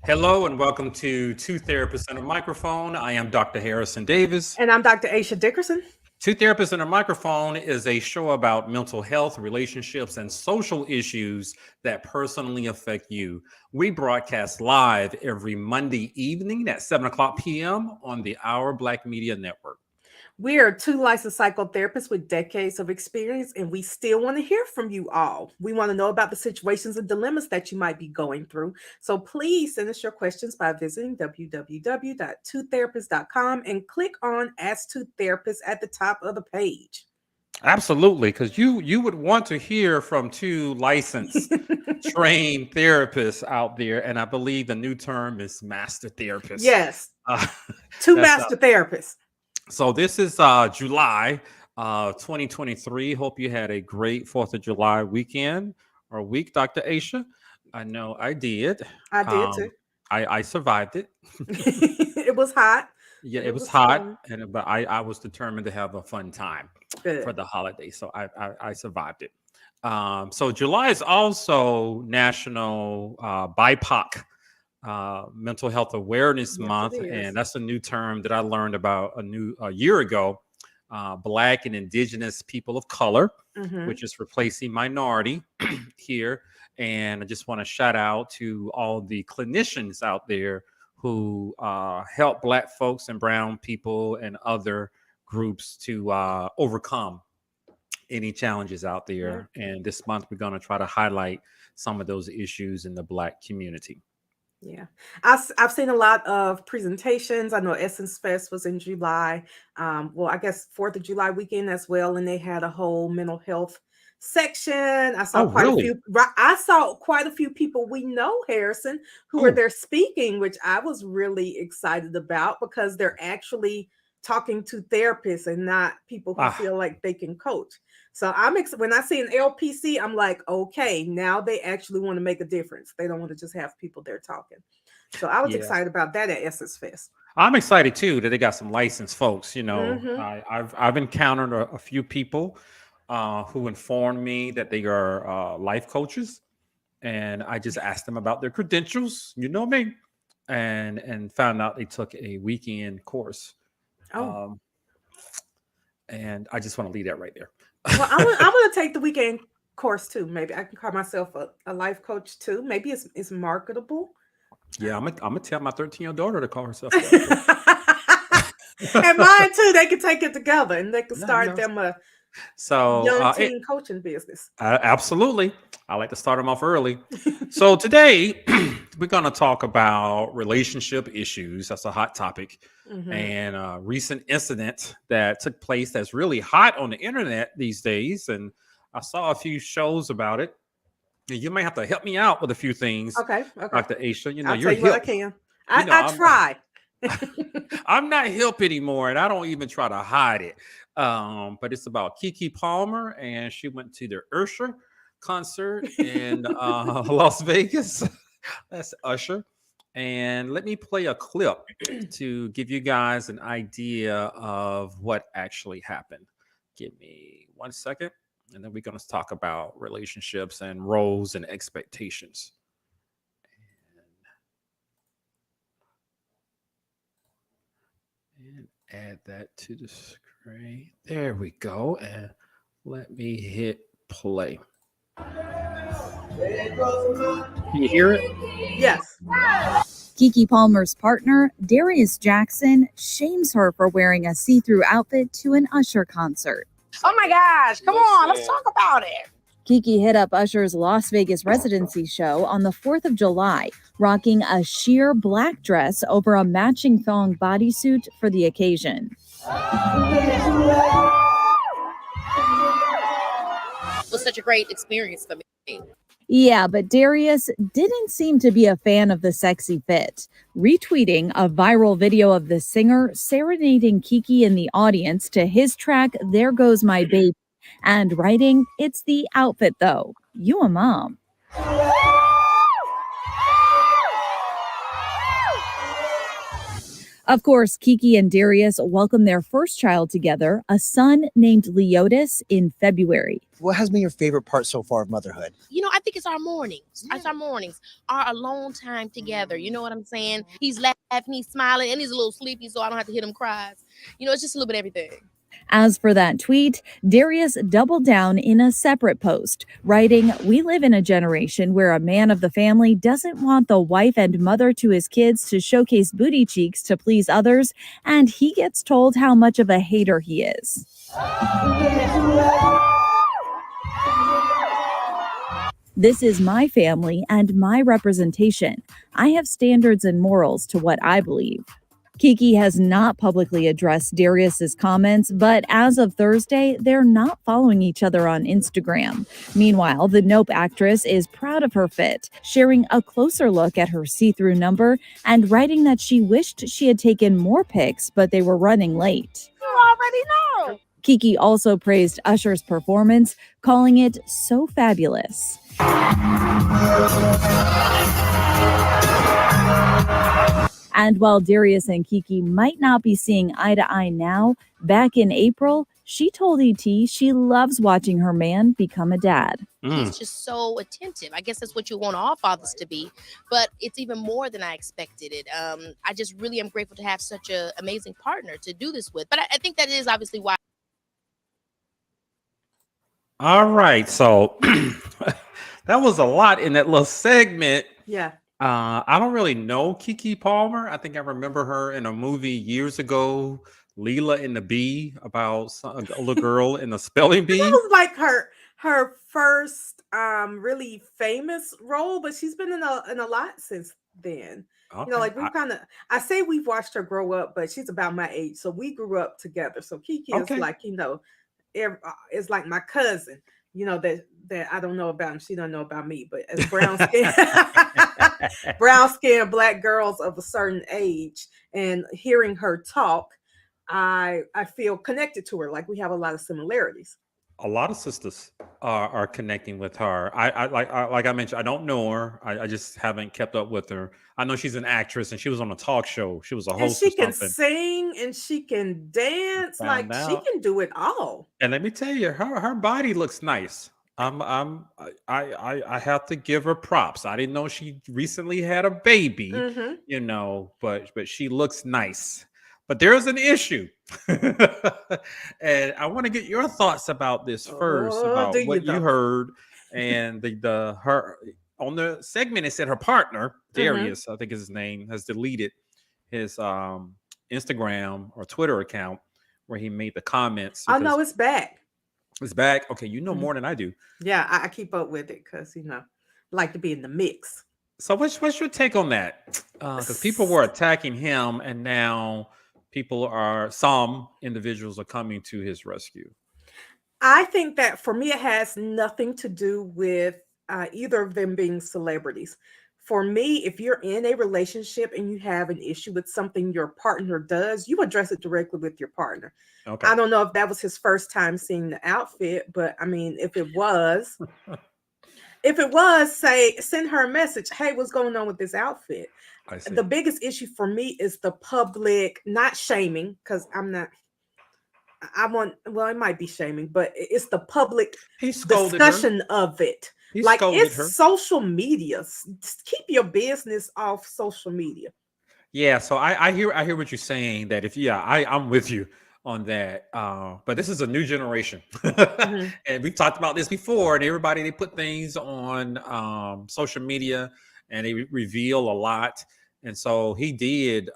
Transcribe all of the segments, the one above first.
Hello and welcome to Two Therapists and a Microphone. I am Dr. Harrison Davis. And I'm Dr. Aisha Dickerson. Two Therapists and a Microphone is a show about mental health, relationships, and social issues that personally affect you. We broadcast live every Monday evening at 7 o'clock p.m. on the Our Black Media Network. We are two licensed psychotherapists with decades of experience, and we still want to hear from you all. We want to know about the situations and dilemmas that you might be going through. So please send us your questions by visiting www.twotherapist.com and click on Ask Two Therapists at the top of the page. Absolutely, because you would want to hear from two licensed, trained therapists out there, and I believe the new term is master therapists. Yes, two master therapists. So this is July 2023. Hope you had a great 4th of July weekend or week, Dr. Aisha. I know I did. I did too. I survived it. It was hot. Yeah, it was hot, but I was determined to have a fun time for the holiday. So I survived it. So July is also National BIPOC Mental Health Awareness Month, and that's a new term that I learned about a year ago. Black and Indigenous people of color, which is replacing minority here. And I just want to shout out to all the clinicians out there who help Black folks and brown people and other groups to overcome any challenges out there. And this month, we're going to try to highlight some of those issues in the Black community. Yeah, I've seen a lot of presentations. I know Essence Fest was in July. Well, I guess 4th of July weekend as well, and they had a whole mental health section. I saw I saw quite a few people we know, Harrison, who were there speaking, which I was really excited about because they're actually talking to therapists and not people who feel like they can coach. So when I see an LPC, I'm like, okay, now they actually want to make a difference. They don't want to just have people there talking. So I was excited about that at Essence Fest. I'm excited too that they got some licensed folks. You know, I've encountered a few people who informed me that they are life coaches, and I just asked them about their credentials. You know me, and found out they took a weekend course. And I just want to leave that right there. Well, I'm gonna take the weekend course too. Maybe I can call myself a life coach too. Maybe it's marketable. Yeah, I'm gonna tell my 13-year-old daughter to call herself. And mine too. They can take it together and they can start them a young teen coaching business. Absolutely, I like to start them off early. So today we're gonna talk about relationship issues. That's a hot topic. And a recent incident that took place that's really hot on the internet these days. And I saw a few shows about it. You may have to help me out with a few things. Okay. Dr. Aisha, I'll tell you what I can. I try. I'm not hip anymore, and I don't even try to hide it. But it's about Keke Palmer, and she went to the Usher concert in Las Vegas. That's Usher. And let me play a clip to give you guys an idea of what actually happened. Give me 1 second, and then we're going to talk about relationships and roles and expectations. And add that to the screen. There we go. And let me hit play. Can you hear it? Yes. Keke Palmer's partner, Darius Jackson, shames her for wearing a see-through outfit to an Usher concert. Oh my gosh, come on, let's talk about it. Keke hit up Usher's Las Vegas residency show on the 4th of July, rocking a sheer black dress over a matching thong bodysuit for the occasion. It was such a great experience for me. Yeah, but Darius didn't seem to be a fan of the sexy fit, retweeting a viral video of the singer serenading Keke in the audience to his track, There Goes My Baby, and writing, "It's the outfit though. You a mom." Of course, Kiki and Darius welcomed their first child together, a son named Leotis, in February. What has been your favorite part so far of motherhood? You know, I think it's our mornings. It's our mornings, our alone time together. You know what I'm saying? He's laughing, he's smiling, and he's a little sleepy, so I don't have to hear him cries. You know, it's just a little bit of everything. As for that tweet, Darius doubled down in a separate post, writing, "We live in a generation where a man of the family doesn't want the wife and mother to his kids to showcase booty cheeks to please others, and he gets told how much of a hater he is." "This is my family and my representation. I have standards and morals to what I believe." Kiki has not publicly addressed Darius's comments, but as of Thursday, they're not following each other on Instagram. Meanwhile, the Nope actress is proud of her fit, sharing a closer look at her see-through number and writing that she wished she had taken more pics, but they were running late. You already know. Kiki also praised Usher's performance, calling it so fabulous. And while Darius and Kiki might not be seeing eye to eye now, back in April, she told ET she loves watching her man become a dad. He's just so attentive. I guess that's what you want all fathers to be, but it's even more than I expected it. I just really am grateful to have such an amazing partner to do this with. But I think that is obviously why. All right, so that was a lot in that little segment. Yeah. I don't really know Keke Palmer. I think I remember her in a movie years ago, Leela and the Bee, about a little girl in the spelling bee. That was like her first really famous role, but she's been in a lot since then. Okay. You know, like I say we've watched her grow up, but she's about my age, so we grew up together. So Kiki is like, you know, it's like my cousin. You know, that I don't know about, and she don't know about me, but as brown skin black girls of a certain age, and hearing her talk, I feel connected to her. Like we have a lot of similarities. A lot of sisters are connecting with her. Like I mentioned, I don't know her. I just haven't kept up with her. I know she's an actress, and she was on a talk show. She was a host. And she can sing and she can dance. She can do it all. And let me tell you, her body looks nice. I have to give her props. I didn't know she recently had a baby, you know, but she looks nice. But there's an issue. And I want to get your thoughts about this first, about what you heard. And her on the segment, it said her partner, Darius, I think is his name, has deleted his Instagram or Twitter account where he made the comments. Oh no, it's back. It's back. Okay, you know more than I do. Yeah, I keep up with it because, you know, I like to be in the mix. So what's your take on that? Because people were attacking him, and now some individuals are coming to his rescue. I think that for me, it has nothing to do with either of them being celebrities. For me, if you're in a relationship and you have an issue with something your partner does, you address it directly with your partner. Okay. I don't know if that was his first time seeing the outfit, but I mean, if it was, say, send her a message. Hey, what's going on with this outfit? The biggest issue for me is the public, not shaming, because it might be shaming, but it's the public discussion of it. Like it's social media. Keep your business off social media. Yeah, so I hear what you're saying. That I'm with you on that. But this is a new generation, and we've talked about this before. And everybody, they put things on social media, and they reveal a lot. And so he did.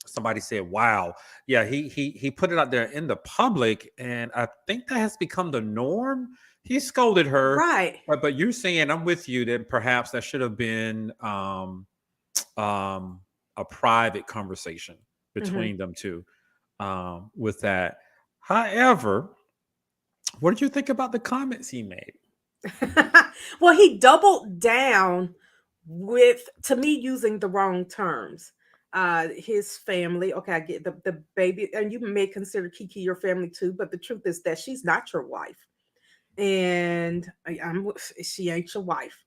Somebody said, "Wow, yeah." He put it out there in the public, and I think that has become the norm. He scolded her, right? But you're saying, I'm with you, that perhaps that should have been a private conversation between them two. With that, however, what did you think about the comments he made? Well, he doubled down with, to me, using the wrong terms. His family. Okay, I get the baby, and you may consider Kiki your family too, but the truth is that she's not your wife. And she ain't your wife.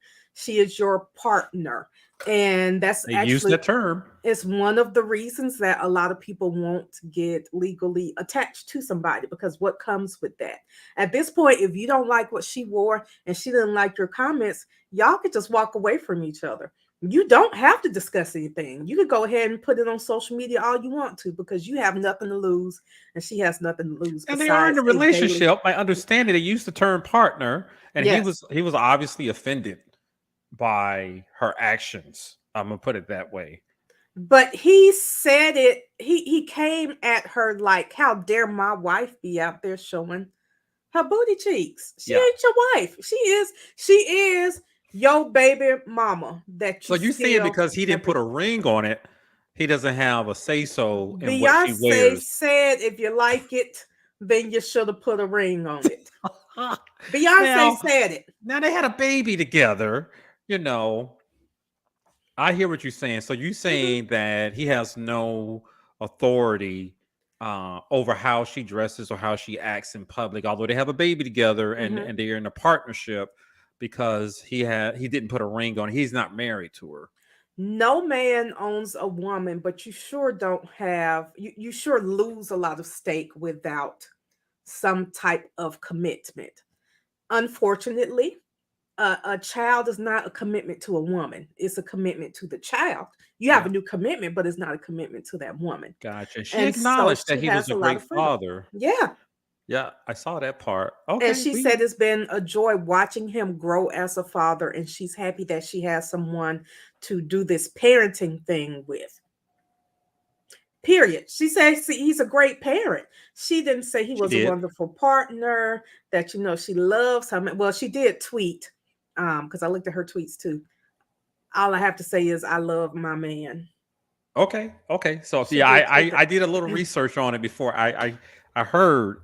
She is your partner. And that's They use actually that term. it's one of the reasons that a lot of people won't get legally attached to somebody, because what comes with that? At this point, if you don't like what she wore and she didn't like your comments, y'all could just walk away from each other. You don't have to discuss anything. You could go ahead and put it on social media all you want to, because you have nothing to lose and she has nothing to lose. And they are in a relationship. My understanding, they used the term partner, and Yes. he was obviously offended by her actions. I'm gonna put it that way. But he said it, he came at her like, how dare my wife be out there showing her booty cheeks? She Yeah. ain't your wife. She is your baby mama that So you see it because he didn't put a ring on it. He doesn't have a say so in what she Beyonce wears. said, if you like it, then you should have put a ring on it. Beyonce Now, said it. now they had a baby together, you know. I hear what you're saying. So you're saying that he has no authority over how she dresses or how she acts in public, although they have a baby together and they're in a partnership, because he didn't put a ring on. He's not married to her. No man owns a woman, but you sure don't have, you sure lose a lot of stake without some type of commitment. Unfortunately, a child is not a commitment to a woman. It's a commitment to the child. You have a new commitment, but it's not a commitment to that woman. Gotcha. She And so acknowledged that she he was has a a lot great of freedom. father. Yeah. Yeah, I saw that part. And Okay. she said it's been a joy watching him grow as a father, and she's happy that she has someone to do this parenting thing with. Period. She says he's a great parent. She didn't say he She was a did. wonderful partner, that, you know, she loves him. Well, she did tweet, because I looked at her tweets too. All I have to say is I love my man. Okay. Okay. So She yeah, did tweet I that. did a little research on it before I heard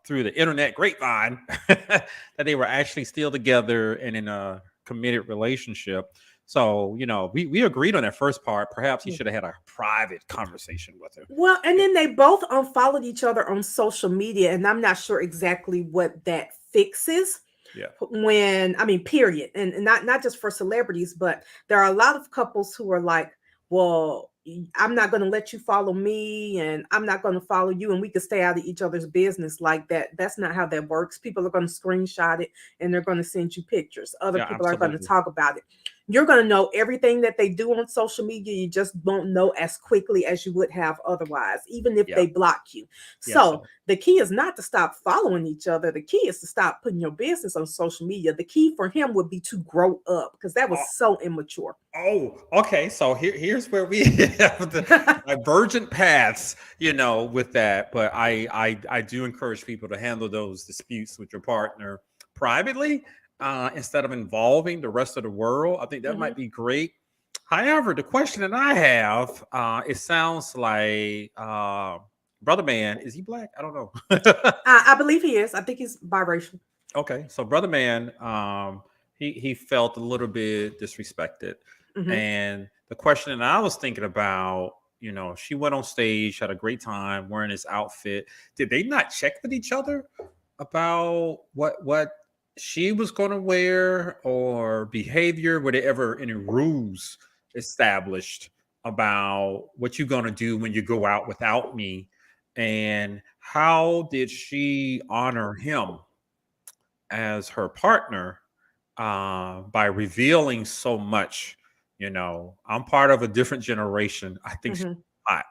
through the internet grapevine that they were actually still together and in a committed relationship. So, you know, we agreed on that first part. Perhaps he should have had a private conversation with her. Well, and then they both unfollowed each other on social media, and I'm not sure exactly what that fixes. Yeah. When, I mean, period. And not just for celebrities, but there are a lot of couples who are like, well, I'm not going to let you follow me, and I'm not going to follow you, and we can stay out of each other's business like that. That's not how that works. People are going to screenshot it and they're going to send you pictures. Other people are going to talk about it. You're going to know everything that they do on social media. You just won't know as quickly as you would have otherwise, even if they block you. So the key is not to stop following each other. The key is to stop putting your business on social media. The key for him would be to grow up, because that was so immature. Oh, okay. So here's where we have the divergent paths, you know, with that. But I do encourage people to handle those disputes with your partner privately, instead of involving the rest of the world. I think that might be great. However, the question that I have, it sounds like Brother Man, is he black? I don't know. I believe he is. I think he's biracial. Okay, so Brother Man, he felt a little bit disrespected. And the question that I was thinking about, you know, she went on stage, had a great time wearing this outfit. Did they not check with each other about what she was going to wear or behavior? Were there ever any rules established about what you're going to do when you go out without me? And how did she honor him as her partner by revealing so much? You know, I'm part of a different generation. I think she's hot,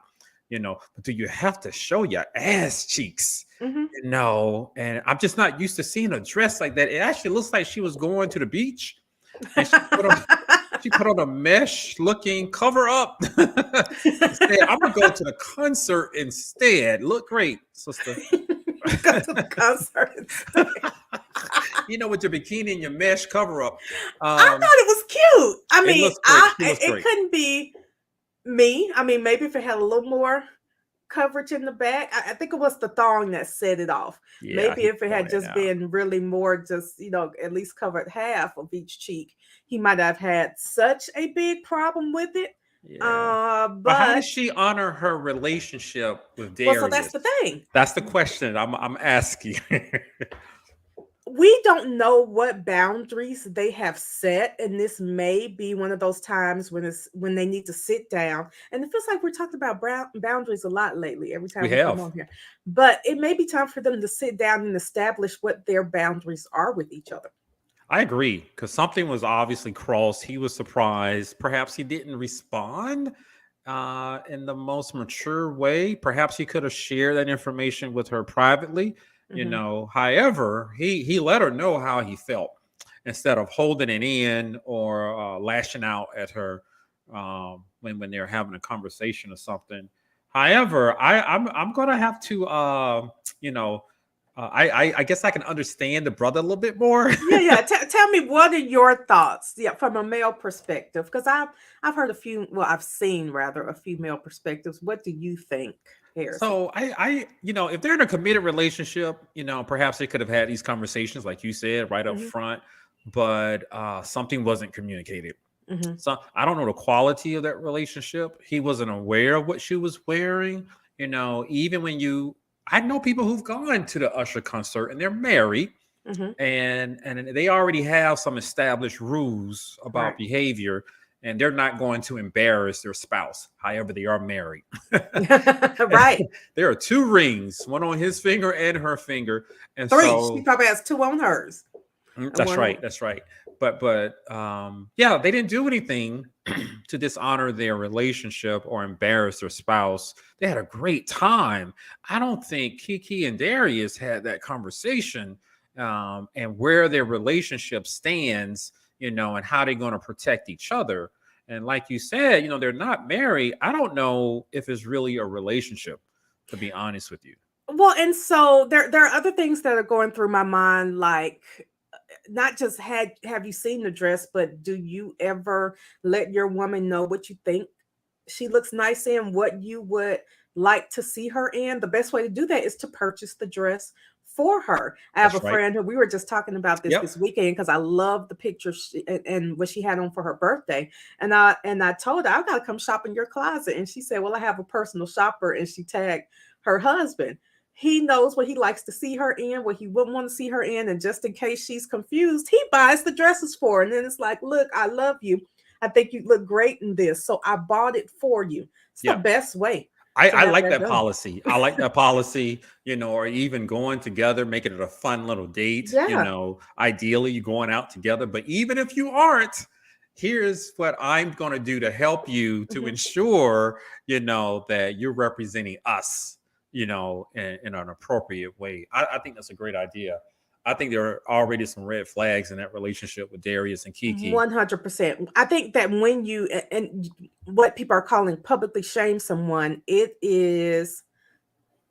you know, but do you have to show your ass cheeks? You know, and I'm just not used to seeing a dress like that. It actually looks like she was going to the beach, and she put on a mesh looking cover up. Said, I'm gonna go to the concert instead. Look great, sister. Go to the concert instead. You know, with your bikini and your mesh cover up. I thought it was cute. I mean, it couldn't be me. I mean, maybe if it had a little more coverage in the back. I think it was the thong that set it off. Yeah, maybe if it had just been really more, just, you know, at least covered half of each cheek, he might have had such a big problem with it. Yeah. But how does she honor her relationship with Darius? Well, so that's the thing. That's the question I'm asking. we don't know what boundaries they have set, and this may be one of those times when they need to sit down. And it feels like we're talking about boundaries a lot lately, every time We we come have. on here. But it may be time for them to sit down and establish what their boundaries are with each other. I agree, because something was obviously crossed. He was surprised. Perhaps he didn't respond in the most mature way. Perhaps he could have shared that information with her privately. Mhm. However, he let her know how he felt instead of holding it in or lashing out at her when they're having a conversation or something. However, I'm gonna have to you know I guess I can understand the brother a little bit more. Yeah. Tell me, what are your thoughts? Yeah, from a male perspective, because I've heard a few. Well, I've seen rather a few male perspectives. What do you think, Harrison? So if they're in a committed relationship, perhaps they could have had these conversations, like you said, right up Hmm. front, but something wasn't communicated. Hmm. So I don't know the quality of that relationship. He wasn't aware of what she was wearing. Even I know people who've gone to the Usher concert and they're married, Hmm. and they already have some established rules about Right. behavior, and they're not going to embarrass their spouse. However, they are married. Right. There are two rings, one on his finger and her finger, and Three. She so probably has two on hers. And that's one on. right. That's right. But yeah, they didn't do anything to dishonor their relationship or embarrass their spouse. They had a great time. I don't think Kiki and Darius had that conversation, and where their relationship stands, and how they're going to protect each other. And like you said, they're not married. I don't know if it's really a relationship, to be honest with you. Well, and so there are other things that are going through my mind, like not just have you seen the dress, but do you ever let your woman know what you think she looks nice in, what you would like to see her in? The best way to do that is to purchase the dress for her. I have a That's right. friend who we were just talking about this Yep. weekend because I love the picture and what she had on for her birthday. And I told her, I gotta come shop in your closet. And she said, well, I have a personal shopper, and she tagged her husband. He knows what he likes to see her in, what he wouldn't want to see her in. And just in case she's confused, he buys the dresses for her. And then it's like, look, I love you. I think you look great in this. So I bought it for you. It's the Yep. best way I, to I have like that that done. policy. I like that policy, or even going together, making it a fun little date. Yeah. Ideally you're going out together, but even if you aren't, here's what I'm going to do to help you to Mhm. ensure, that you're representing us, in an appropriate way. I think that's a great idea. I think there are already some red flags in that relationship with Darius and Kiki. 100%. I think that when you and what people are calling publicly shame someone, it is,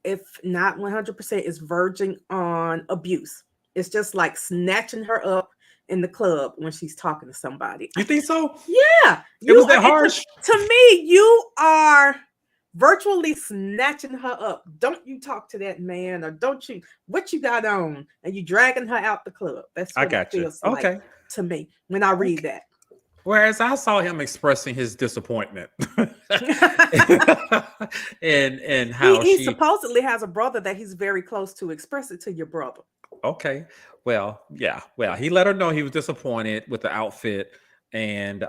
if not 100%, is verging on abuse. It's just like snatching her up in the club when she's talking to somebody. You think so? Yeah, It you was are. that harsh? To me, you are virtually snatching her up. Don't you talk to that man, or don't you, what you got on, and you dragging her out the club. That's I what it got you. feels like Okay. to me when I read Okay. that. Whereas I saw him expressing his disappointment and how He she. supposedly has a brother that he's very close to. Express it to your brother. Okay, well, yeah, well, he let her know he was disappointed with the outfit, and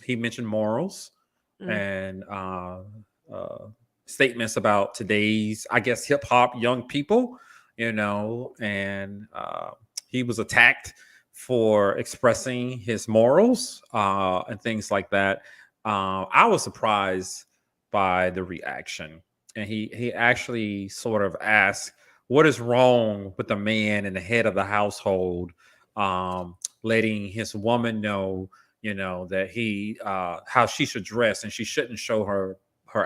he mentioned morals Mm. and uh, statements about today's, I guess, hip hop young people, and he was attacked for expressing his morals and things like that. I was surprised by the reaction, and he actually sort of asked, what is wrong with the man and the head of the household, letting his woman know, that he how she should dress, and she shouldn't show her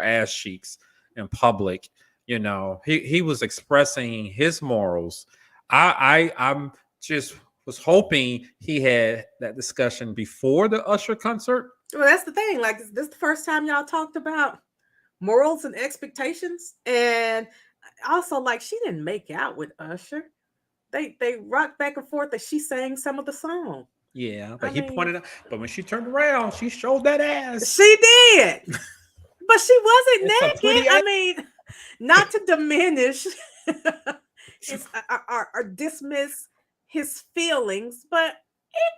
ass cheeks in public. He was expressing his morals. I'm just was hoping he had that discussion before the Usher concert. Well, that's the thing. Like, is this the first time y'all talked about morals and expectations? And also, like, she didn't make out with Usher. They rocked back and forth, and she sang some of the song. Yeah, I but he mean, pointed out, but when she turned around, she showed that ass. she did, but she wasn't It's a naked. pretty I ass. mean, not to diminish it's or dismiss his feelings, but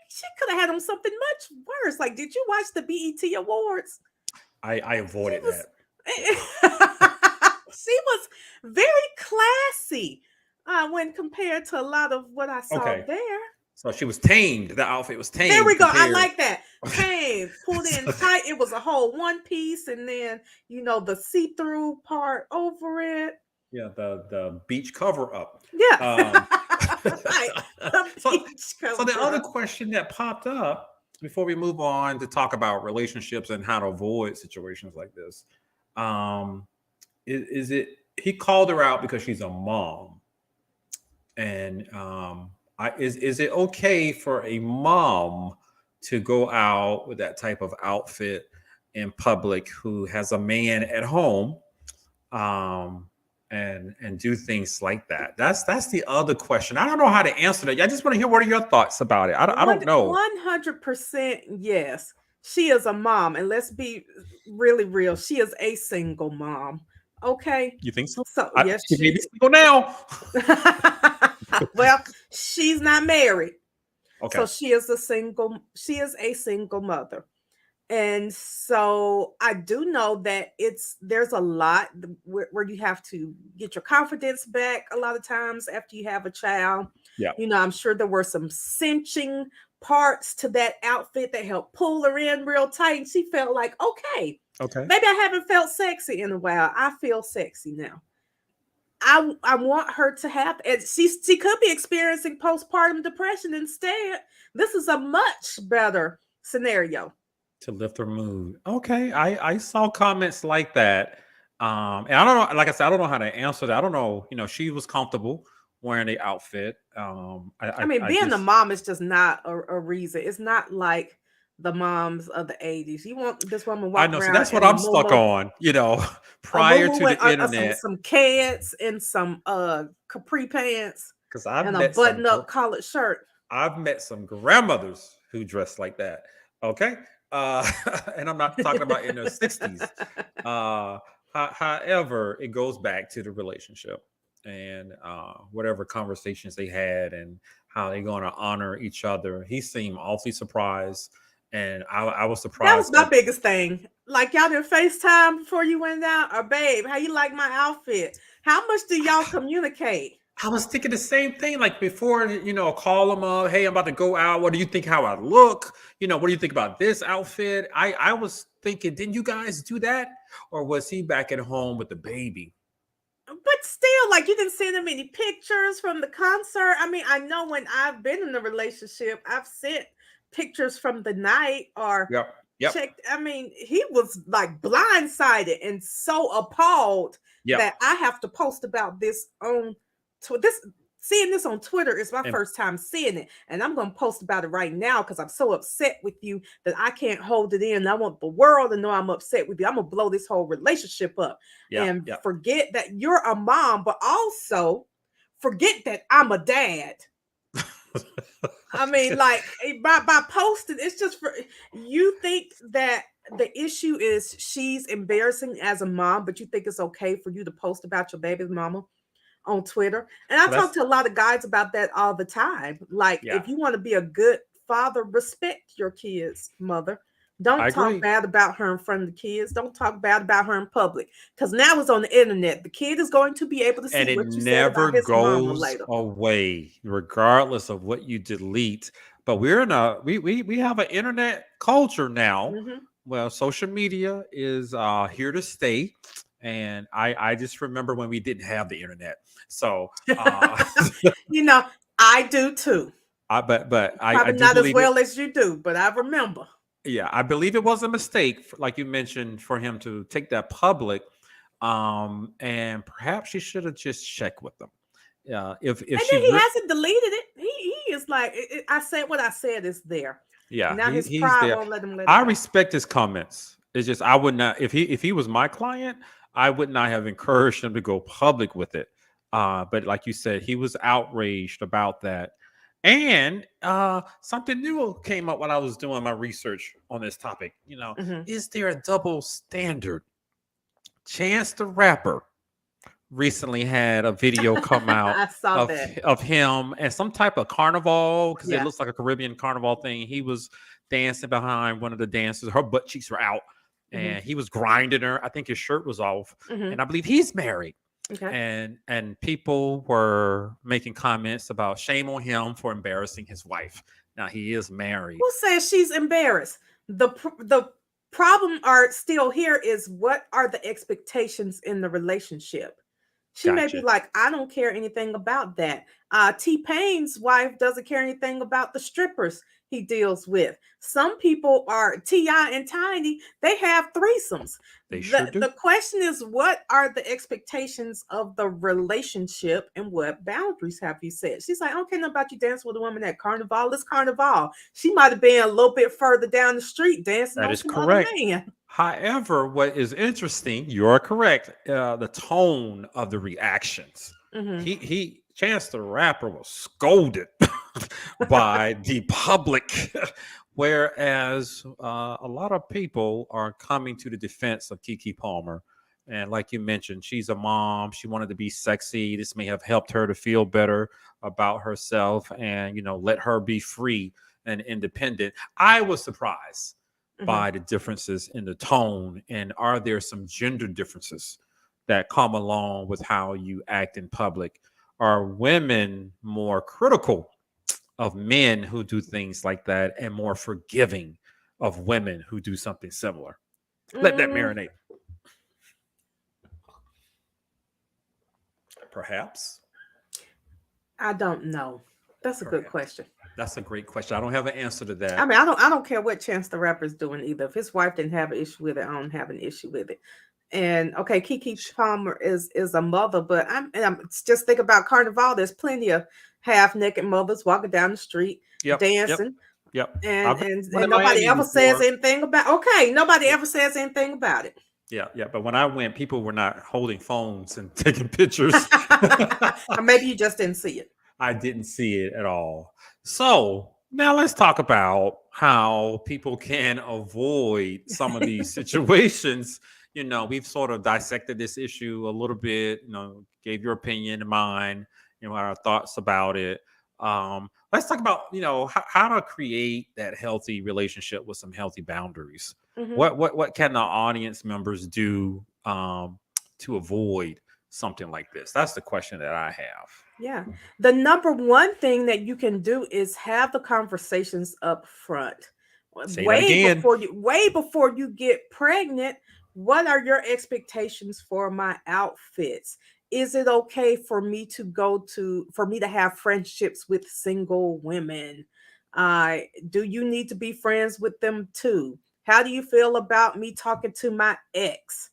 she could have had him something much worse. Like, did you watch the BET Awards? I avoided that. She was very classy when compared to a lot of what I saw there. So she was tamed. The outfit was tamed. There we go. I like that. Tamed, pulled in tight. It was a whole one piece, and then the see-through part over it. Yeah, the beach cover up. Yeah. Right. So the other question that popped up before we move on to talk about relationships and how to avoid situations like this, is it he called her out because she's a mom, and is it okay for a mom to go out with that type of outfit in public who has a man at home, and do things like that? That's the other question. I don't know how to answer that. I just want to hear what are your thoughts about it. I don't know. 100% yes. She is a mom, and let's be really real. She is a single mom. Okay. You think so? So yes, she may be single now. Well, she's not married. Okay. So she is a single mother. And so I do know that there's a lot where you have to get your confidence back a lot of times after you have a child. Yeah. I'm sure there were some cinching parts to that outfit that helped pull her in real tight. And she felt like, okay, maybe I haven't felt sexy in a while. I feel sexy now. I want her to have, and she could be experiencing postpartum depression instead. This is a much better scenario to lift her mood. Okay, I saw comments like that, and I don't know. Like I said, I don't know how to answer that. I don't know. She was comfortable wearing the outfit. I mean, being a mom is just not a reason. It's not like the moms of the 80s. You want this woman walking around. I know. So that's what I'm stuck on. Prior to the internet, some cats and some capri pants, and a button-up collared shirt. I've met some grandmothers who dress like that. Okay. And I'm not talking about in their 60s. However, it goes back to the relationship and whatever conversations they had and how they're going to honor each other. He seemed awfully surprised, and I was surprised. That was my biggest thing. Like, y'all did FaceTime before you went out, or babe, how you like my outfit? How much do y'all communicate? I was thinking the same thing. Like before, call them up. Hey, I'm about to go out. What do you think? How I look? What do you think about this outfit? I was thinking, didn't you guys do that, or was he back at home with the baby? But still, like, you didn't send him any pictures from the concert. I mean, I know when I've been in a relationship, I've sent pictures from the night or checked. I mean, he was like blindsided and so appalled that I have to post about this on seeing this on Twitter is my first time seeing it, and I'm going to post about it right now because I'm so upset with you that I can't hold it in. I want the world to know I'm upset with you. I'm going to blow this whole relationship up and forget that you're a mom, but also forget that I'm a dad. I mean, like, by posting, it's just for you think that the issue is she's embarrassing as a mom, but you think it's okay for you to post about your baby's mama on Twitter. And I talk to a lot of guys about that all the time. Like, if you want to be a good father, respect your kid's mother. Don't talk bad about her in front of the kids. Don't talk bad about her in public. Because now it's on the internet. The kid is going to be able to see what you said about his mama later. Away, regardless of what you delete. But we're we have an internet culture now. Mm-hmm. Well, social media is here to stay. And I just remember when we didn't have the internet. So, I do too. But I do not as well as you do, but I remember. Yeah, I believe it was a mistake, like you mentioned, for him to take that public. And perhaps she should have just checked with them. If and then he hasn't deleted it. He is like, I said what I said is there. Yeah, now his pride won't let him let it I go. respect his comments. It's just I would not if he was my client, I would not have encouraged him to go public with it. But like you said, he was outraged about that. And something new came up when I was doing my research on this topic. Is there a double standard? Chance the Rapper recently had a video come out I saw that. of him and some type of carnival, because it Yeah. looks like a Caribbean carnival thing. He was dancing behind one of the dancers. Her butt cheeks were out, Mhm. and he was grinding her. I think his shirt was off, Mhm. and I believe he's married. Okay. And people were making comments about shame on him for embarrassing his wife. Now he is married. Who says she's embarrassed? The problem are still here is what are the expectations in the relationship? She may be Gotcha. like, I don't care anything about that. T-Pain's wife doesn't care anything about the strippers he deals with. Some people are T.I. and Tiny, they have threesomes. They sure do. The question is, what are the expectations of the relationship and what boundaries have you set? She's like, I don't care nothing about you dancing with a woman at Carnival. It's Carnival. She might have been a little bit further down the street dancing That on is some correct. other man. However, what is interesting, you're correct. The tone of the reactions. Mhm. He Chance the Rapper was scolded by the public, whereas a lot of people are coming to the defense of Keke Palmer. And like you mentioned, she's a mom. She wanted to be sexy. This may have helped her to feel better about herself and, let her be free and independent. I was surprised Mhm. by the differences in the tone, and are there some gender differences that come along with how you act in public? Are women more critical of men who do things like that and more forgiving of women who do something similar? Let that Mm, marinate. Perhaps. I don't know. That's a good Perhaps. question. That's a great question. I don't have an answer to that. I mean, I don't care what Chance the Rapper's doing either. If his wife didn't have an issue with it, I don't have an issue with it. And okay, Keke Palmer is a mother, but I'm just think about Carnival. There's plenty of half naked mothers walking down the street Yep. dancing, Yep. and I've been and, in and nobody Miami ever says before. anything about. Okay, nobody Yeah. ever says anything about it. Yeah. But when I went, people were not holding phones and taking pictures. Or maybe you just didn't see it. I didn't see it at all. So now let's talk about how people can avoid some of these situations. We've sort of dissected this issue a little bit, gave your opinion and mine, our thoughts about it. Let's talk about, how to create that healthy relationship with some healthy boundaries. Mhm. What can the audience members do to avoid something like this? That's the question that I have. Yeah. The number one thing that you can do is have the conversations up front. Say that again. Way before you get pregnant, what are your expectations for my outfits? Is it okay for me to have friendships with single women? Do you need to be friends with them too? How do you feel about me talking to my ex?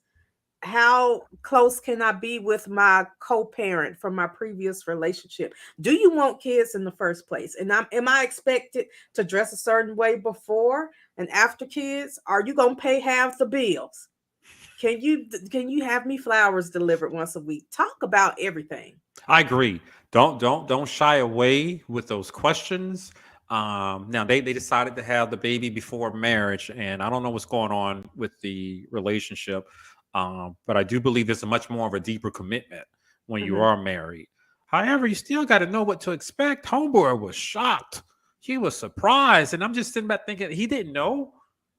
How close can I be with my co-parent from my previous relationship? Do you want kids in the first place? And am I expected to dress a certain way before and after kids? Are you gonna pay half the bills? Can you have me flowers delivered once a week? Talk about everything. I agree. Don't shy away with those questions. Now they decided to have the baby before marriage, and I don't know what's going on with the relationship. But I do believe it's a much more of a deeper commitment when you Mhm. are married. However, you still got to know what to expect. Homeboy was shocked. He was surprised, and I'm just sitting back thinking he didn't know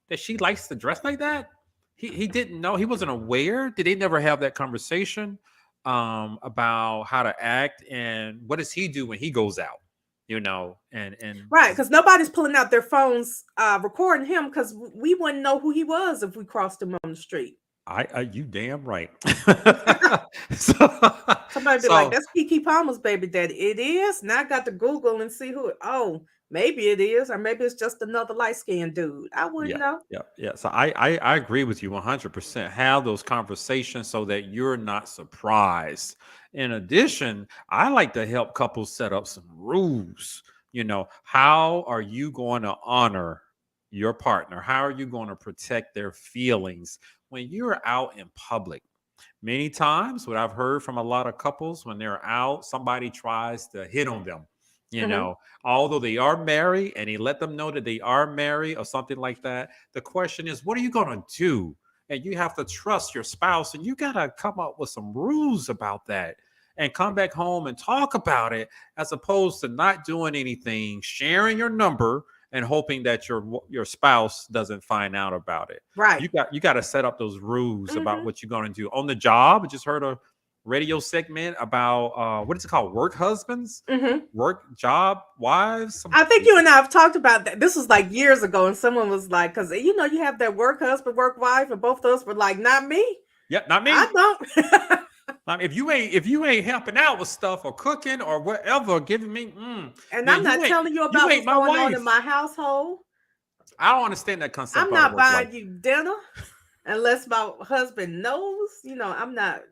that she likes to dress like that. He didn't know. He wasn't aware. Did they never have that conversation about how to act, and what does he do when he goes out? And Right, because nobody's pulling out their phones recording him because we wouldn't know who he was if we crossed him on the street. you damn right. Somebody be like, so that's Keke Palmer's baby daddy. It is. Now I got to Google and see who. Oh, maybe it is, or maybe it's just another light skinned dude. I wouldn't know. yeah. So I agree with you 100%. Have those conversations so that you're not surprised. In addition, I like to help couples set up some rules. How are you going to honor your partner? How are you going to protect their feelings when you're out in public? Many times, what I've heard from a lot of couples, when they're out, somebody tries to hit on them. Mhm. Although they are married, and he let them know that they are married or something like that. The question is, what are you going to do and you have to trust your spouse, and you got to come up with some rules about that and come back home and talk about it, as opposed to not doing anything, sharing your number and hoping that your spouse doesn't find out about it. Right. You got to set up those rules about Mhm. what you're going to do on the job. I just heard a radio segment about what is it called? Work husbands, Mhm. work job wives. I think you and I have talked about that. This was like years ago, and someone was like, because you know, you have that work husband, work wife, and both of us were like, not me. Yep, not me. I don't. If you ain't helping out with stuff or cooking or whatever, giving me, And then I'm not telling you you about ain't what's my going on wife. in my household. I don't understand that concept. I'm Of not work life. buying you dinner unless my husband knows. You know, I'm not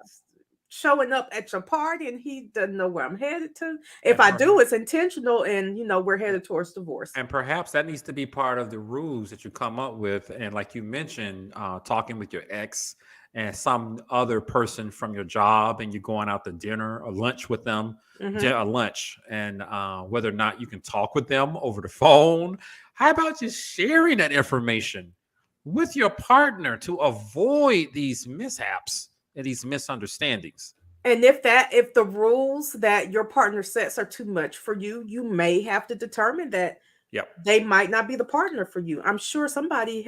showing up at your party and he doesn't know where I'm headed to. If And I do, it's intentional, and you know, we're headed towards divorce. And perhaps that needs to be part of the rules that you come up with. And like you mentioned, talking with your ex and some other person from your job, and you're going out to dinner or lunch with them, Mhm. a lunch, and whether or not you can talk with them over the phone. How about just sharing that information with your partner to avoid these mishaps and these misunderstandings? And if the rules that your partner sets are too much for you, you may have to determine that Yep. they might not be the partner for you. I'm sure somebody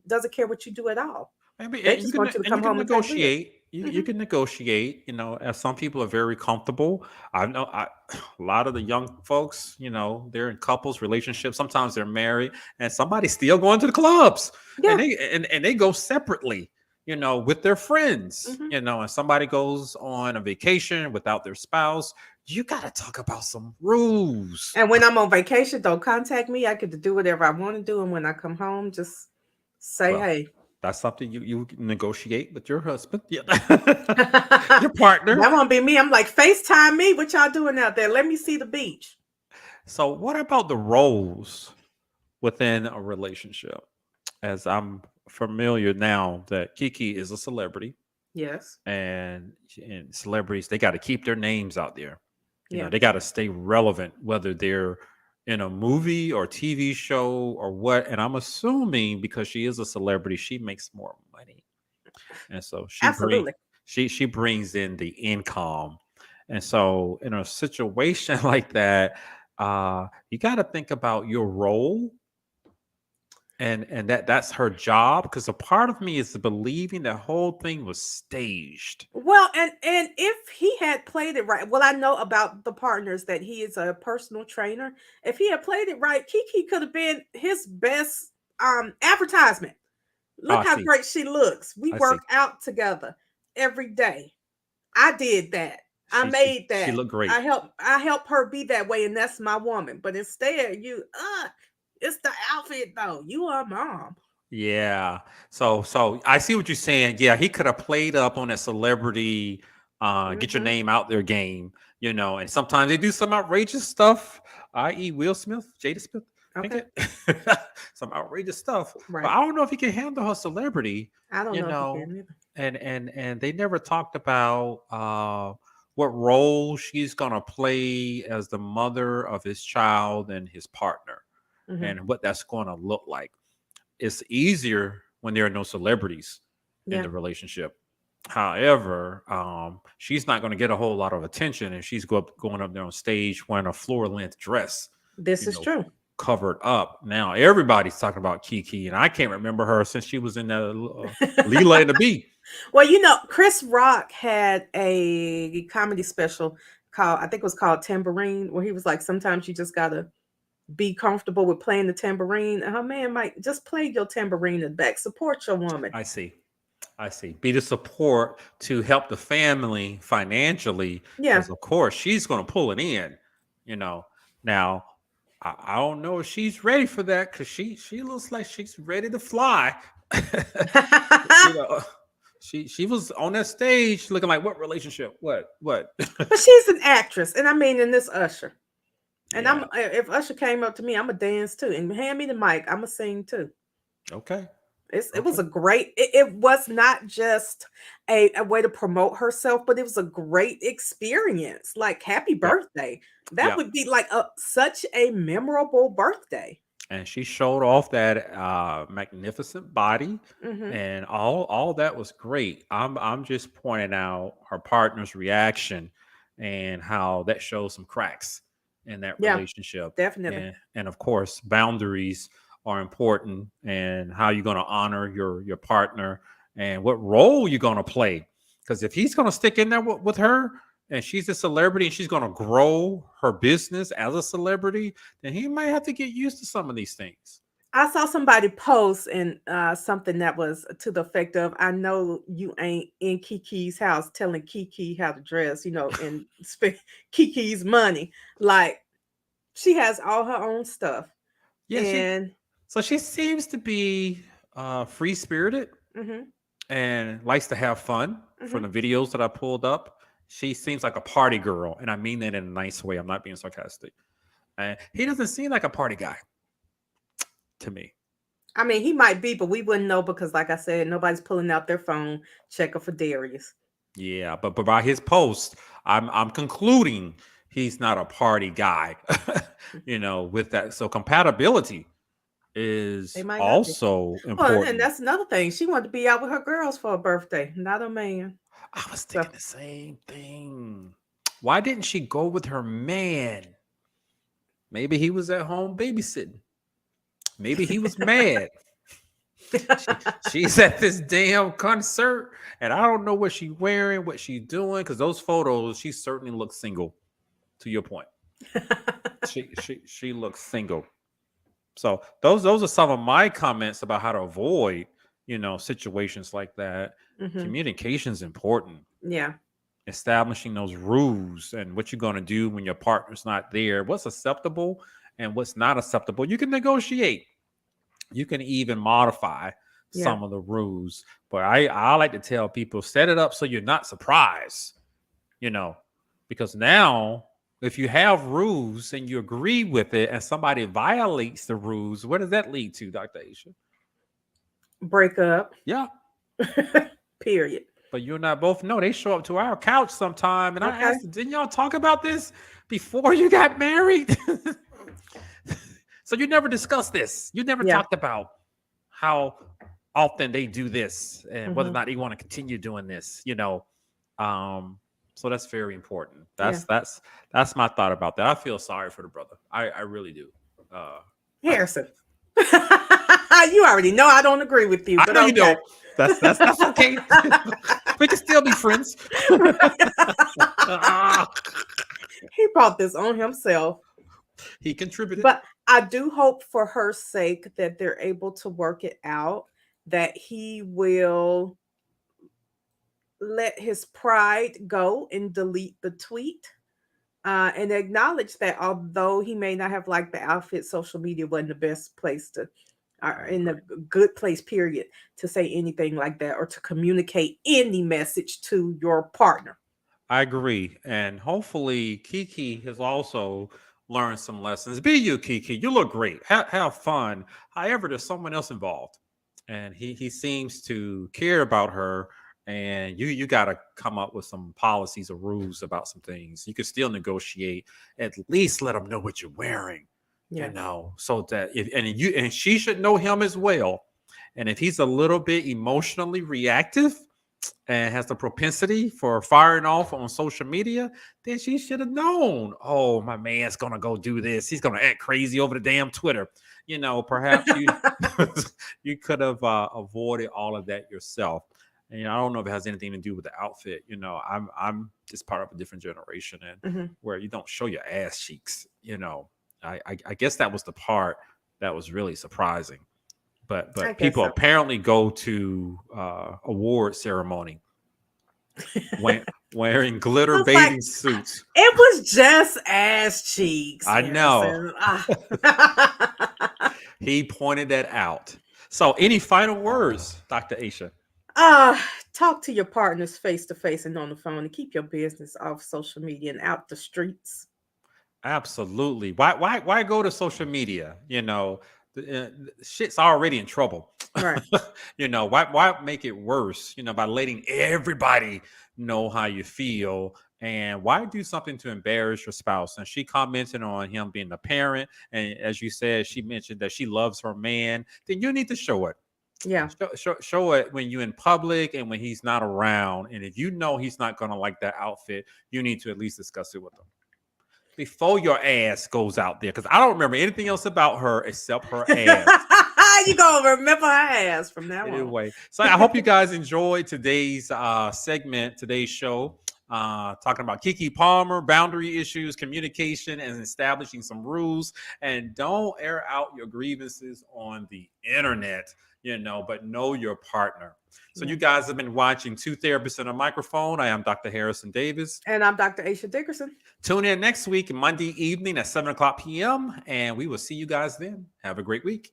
doesn't care what you do at all. Maybe They and just want you to come you can home and pay the bills. negotiate. You Mhm. can negotiate. You know, as some people are very comfortable. I know a lot of the young folks. You know, they're in couples, relationships. Sometimes they're married, and somebody's still going to the clubs, and Yeah. they go separately. You know, with their friends. Mhm. You know, and somebody goes on a vacation without their spouse. You got to talk about some rules. And when I'm on vacation, don't contact me. I get to do whatever I want to do. And when I come home, just say, Well, hey. that's something you negotiate with your husband, yeah, your partner. That won't be me. I'm like, FaceTime me. What y'all doing out there? Let me see the beach. So, what about the roles within a relationship? As I'm familiar now that Kiki is a celebrity, Yes. and celebrities, they got to keep their names out there. You know, Yeah. they got to stay relevant, whether they're in a movie or TV show or what. And I'm assuming because she is a celebrity, she makes more money, and so Absolutely. she brings in the income. And so in a situation like that, you got to think about your role, and that's her job, because a part of me is believing the whole thing was staged. Well, and if he had played it right, well, I know about the partners that he is a personal trainer. If he had played it right, Kiki could have been his best advertisement. Oh, Look I how see. great she looks. We I see. work out together every day. I did that. I made She that. looked great. I help her be that way, and that's my woman. But instead, it's the outfit though. You are mom. Yeah. So I see what you're saying. Yeah, he could have played up on that celebrity, get your Mhm. name out there game, you know, and sometimes they do some outrageous stuff, i.e. Will Smith, Jada Smith. Okay. Some outrageous stuff. But Right. I don't know if he can handle her celebrity, I don't you know if you know, can either. and they never talked about what role she's gonna play as the mother of his child and his partner, Mhm. and what that's gonna look like. It's easier when there are no celebrities in Yeah. the relationship. However, she's not going to get a whole lot of attention, and she's going up there on stage wearing a floor length dress, This you is know, true. covered up. Now everybody's talking about Kiki, and I can't remember her since she was in that Leela and the Bee. Well, you know, Chris Rock had a comedy special called, I think it was called Tambourine, where he was like, sometimes you just gotta be comfortable with playing the tambourine. And her man might just play your tambourine in the back. Support your woman. I see. I see. Be the support to help the family financially, Yeah. because of course she's going to pull it in. You know. Now, I don't know if she's ready for that, because she looks like she's ready to fly. You know, she was on that stage looking like, what relationship? What? But she's an actress. And I mean, in this Usher. And Yeah. if Usher came up to me, I'm a dance too. And hand me the mic, I'm a sing too. Okay. It was Okay. a great, it was not just a way to promote herself, but it was a great experience. Like, happy Yep. birthday. That Yep. would be like such a memorable birthday. and she showed off that magnificent body, Mm-hmm. and all that was great. I'm just pointing out her partner's reaction and how that shows some cracks in that Yeah, relationship. definitely. And of course, boundaries are important, and how you're going to honor your partner and what role you're going to play. Because if he's going to stick in there with her, and she's a celebrity and she's going to grow her business as a celebrity, then he might have to get used to some of these things. I saw somebody post and something that was to the effect of, "I know you ain't in Kiki's house telling Kiki how to dress, and spend Kiki's money. Like, she has all her own stuff." Yeah, And she seems to be free spirited mhm, and likes to have fun. From mhm. the videos that I pulled up, she seems like a party girl, and I mean that in a nice way. I'm not being sarcastic. And he doesn't seem like a party guy to me. I mean, he might be, but we wouldn't know because, like I said, nobody's pulling out their phone checking for Darius. Yeah, but by his post, I'm concluding he's not a party guy. With that, so compatibility They is might not be. also Well, and important. that's another thing. She wanted to be out with her girls for a birthday, not a man. I was So thinking the same thing. Why didn't she go with her man? Maybe he was at home babysitting. Maybe he was mad. She's at this damn concert, and I don't know what she's wearing, what she's doing, because those photos, she certainly looks single. To your point, she looks single. So those are some of my comments about how to avoid, situations like that. Mhm. Communication is important. Yeah. Establishing those rules and what you're going to do when your partner's not there, what's acceptable and what's not acceptable. You can negotiate. You can even modify Yeah. some of the rules. But I like to tell people, set it up so you're not surprised, because now if you have rules and you agree with it and somebody violates the rules, what does that lead to, Dr. Aisha? Break up. Yeah. Period. But you and I both know they show up to our couch sometime. And I Okay. asked, didn't y'all talk about this before you got married? So you never discussed this. You never Yeah. talked about how often they do this and whether or Mhm. not they want to continue doing this, So that's very important. That's Yeah. that's my thought about that. I feel sorry for the brother. I really do. Harrison. You already know I don't agree with you, I but know you okay. don't. That's okay. We can still be friends. He brought this on himself. He contributed. But I do hope for her sake that they're able to work it out, that he will let his pride go and delete the tweet, and acknowledge that although he may not have liked the outfit, social media wasn't the best place to, or in a good place, period, to say anything like that or to communicate any message to your partner. I agree. And hopefully Kiki has also learned some lessons. Be you, Kiki. You look great. Have fun. However, there's someone else involved. And he seems to care about her. And you gotta come up with some policies or rules about some things. You can still negotiate. At least let them know what you're wearing. Yeah. So that and she should know him as well. And if he's a little bit emotionally reactive and has the propensity for firing off on social media, then she should have known, oh, my man's gonna go do this. He's gonna act crazy over the damn Twitter. Perhaps you you could have avoided all of that yourself. And I don't know if it has anything to do with the outfit. I'm just part of a different generation, and Mhm. where you don't show your ass cheeks. I guess that was the part that was really surprising. But I guess people so. apparently go to award ceremony wearing glitter I was bathing like, suits. it was just ass cheeks. I know. Harrison. Ah. He pointed that out. So, any final words, Dr. Aisha? Talk to your partners face to face and on the phone, and keep your business off social media and out the streets. Absolutely. Why go to social media? Shit's already in trouble. Right. Why make it worse? By letting everybody know how you feel And why do something to embarrass your spouse? And she commented on him being a parent. And as you said, she mentioned that she loves her man. Then you need to show it. Yeah. Show it when you're in public and when he's not around. And if you know he's not going to like that outfit, you need to at least discuss it with him before your ass goes out there. Because I don't remember anything else about her except her ass. You gonna remember her ass from now on. Anyway, so I hope you guys enjoyed today's segment, today's show. Talking about Keke Palmer, boundary issues, communication, and establishing some rules. And don't air out your grievances on the internet, but know your partner. So you guys have been watching Two Therapists and a Microphone. I am Dr. Harrison Davis. And I'm Dr. Aisha Dickerson. Tune in next week, Monday evening at 7:00 p.m. And we will see you guys then. Have a great week.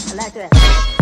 I like that.